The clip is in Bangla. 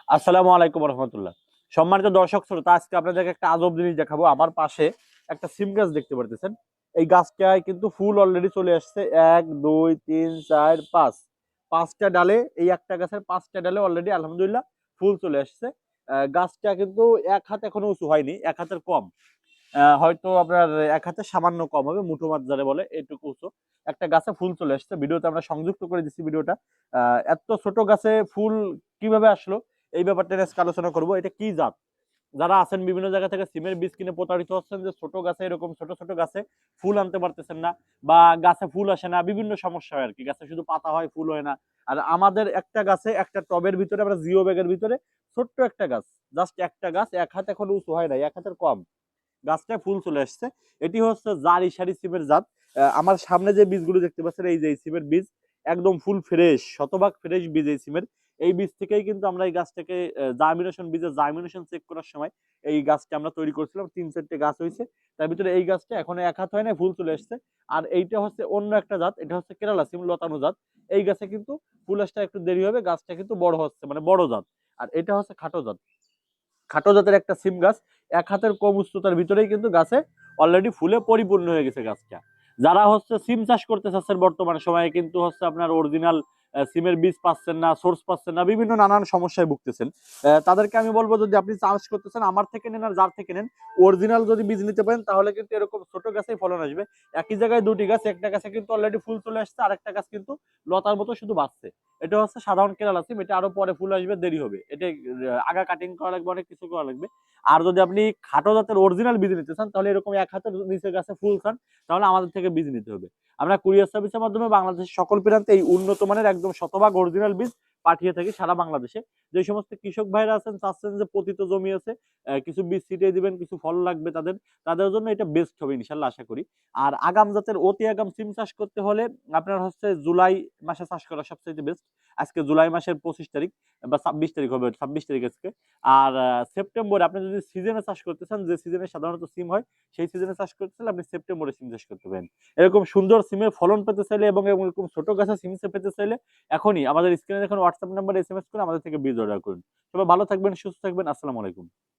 আসসালামু আলাইকুম রহমতুল্লাহ। সম্মানিত দর্শক শ্রোতা, আজকে আপনাদেরকে একটা আজব জিনিস দেখাবো। আমার পাশে একটা সিম গাছ দেখতে পারতেছেন। এই গাছটায় কিন্তু ফুল অলরেডি চলে আসছে। এক, দুই, তিন, চার, পাঁচ, পাঁচটা ডালে, এই একটা গাছের পাঁচটা ডালে অলরেডি আলহামদুলিল্লাহ ফুল চলে আসছে। গাছটা কিন্তু এক হাত এখনো উঁচু হয়নি, এক হাতের কম। হয়তো আপনার এক হাতে সামান্য কম হবে, মুঠো মাছ যারে বলে এটুকু উঁচু একটা গাছে ফুল চলে আসছে। ভিডিওতে আমরা সংযুক্ত করে দিচ্ছি ভিডিওটা। এত ছোট গাছে ফুল কিভাবে আসলো, এই ব্যাপারটা নিয়ে আজকে আলোচনা করবো। এটা কি জাত? যারা আছেন বিভিন্ন জায়গা থেকে সিমের বীজ কিনে প্রতারিত হচ্ছেন যে ছোট গাছে, এরকম ছোট ছোট গাছে ফুল আনতে পারতেছেন না, বা গাছে ফুল আসে না, বিভিন্ন সমস্যা হয় আর কি। গাছে শুধু পাতা হয়, ফুল হয় না। আর আমাদের একটা গাছে, একটা টবের ভিতরে, আমরা জিও ব্যাগের ভিতরে ছোট্ট একটা গাছ, জাস্ট একটা গাছ, এক হাত এখন উঁচু হয় না, এক হাতের কম, গাছটায় ফুল চলে আসছে। এটি হচ্ছে জারি সারি সিমের জাত। আমার সামনে যে বীজগুলো দেখতে পাচ্ছেন, এই যে সিমের বীজ, একদম ফুল ফ্রেশ, শতভাগ ফ্রেশ বীজ এই সিমের। এই বীজ থেকেই কিন্তু আমরা এই গাছটাকে জার্মিনেশন, বীজের জার্মিনেশন চেক করার সময় এই গাছটা আমরা তৈরি করছিলাম। 3-4টে গাছ হয়েছে, তার ভিতরে এই গাছটা এখনো এক হাত হয় না, ফুল চলে আসছে। আর এইটা হচ্ছে অন্য একটা জাত, এটা হচ্ছে কেরালা সিম, লতানো জাত। এই গাছে কিন্তু ফুল আসতে একটু দেরি হবে, গাছটা কিন্তু বড় হচ্ছে, মানে বড় জাত। আর এটা হচ্ছে খাটো জাত। খাটো জাতের একটা সিম গাছ, এক হাতের কম উচ্চতার ভিতরেই কিন্তু গাছে অলরেডি ফুলে পরিপূর্ণ হয়ে গেছে গাছটা। যারা হচ্ছে সিম চাষ করতে চাচ্ছেন বর্তমান সময়ে, কিন্তু হচ্ছে আপনার অরিজিনাল সিমের বীজ পাচ্ছেন না, সোর্স পাচ্ছেন না, বিভিন্ন নানান সমস্যায় ভুগতেছেন, তাদেরকে আমি বলবো, যদি আপনি চাষ করতেছেন আমার থেকে নেন আর যার থেকে নেন, অরিজিনাল যদি বীজ নিতে পারেন, তাহলে কিন্তু এরকম ছোট গাছেই ফলন আসবে। একই জায়গায় দুটি গাছ, একটা গাছে কিন্তু অলরেডি ফুল চলে আসছে, আর একটা গাছ কিন্তু লতার মতো শুধু বাঁচছে। এটা হচ্ছে সাধারণ কেরালা সিম, এটা আরো পরে ফুল আসবে, দেরি হবে। এটা আগা কাটিং করা লাগবে, অনেক কিছু করা লাগবে। আর যদি আপনি খাটো জাতের অরিজিনাল বীজ নিতে চান, তাহলে এরকম এক হাতের নিচে গাছে ফুল চান, তাহলে আমাদের থেকে বীজ নিতে হবে। আমরা কুরিয়ার সার্ভিসের মাধ্যমে বাংলাদেশের সকল প্রান্তে এই উন্নত মানের একদম শতভাগ অরিজিনাল বীজ পাঠিয়ে থাকি সারা বাংলাদেশে। যে সমস্ত কৃষক ভাইরা আছেন, চাচ্ছেন যে পতিত জমি আছে, কিছু বীজ ছিটিয়ে দিবেন, কিছু ফল লাগবে তাদের, তাদের জন্য এটা বেস্ট হবে ইনশাল্লাহ, আশা করি। আর আগাম জাতের অতি আগাম সিম চাষ করতে হলে আপনার হচ্ছে জুলাই মাসে চাষ করা সবচেয়ে বেস্ট। আজকে জুলাই মাসের 25 তারিখ বা 26 তারিখ হবে, 26 তারিখ আজকে। আর সেপ্টেম্বরে আপনি যদি সিজনে চাষ করতে চান, যে সিজনে সাধারণত সিম হয়, সেই সিজনে চাষ করতে চাইলে আপনি সেপ্টেম্বরে সিম চাষ করতে পারেন। এরকম সুন্দর সিমের ফলন পেতে চাইলে এবং এরকম ছোট গাছে সিম পেতে চাইলে এখনই আমাদের স্ক্রিনে দেখুন হোয়াটসঅ্যাপ নাম্বারে SMS করে আমাদের থেকে বীজ অর্ডার করুন। সবাই ভালো থাকবেন, সুস্থ থাকবেন। আসসালামু আলাইকুম।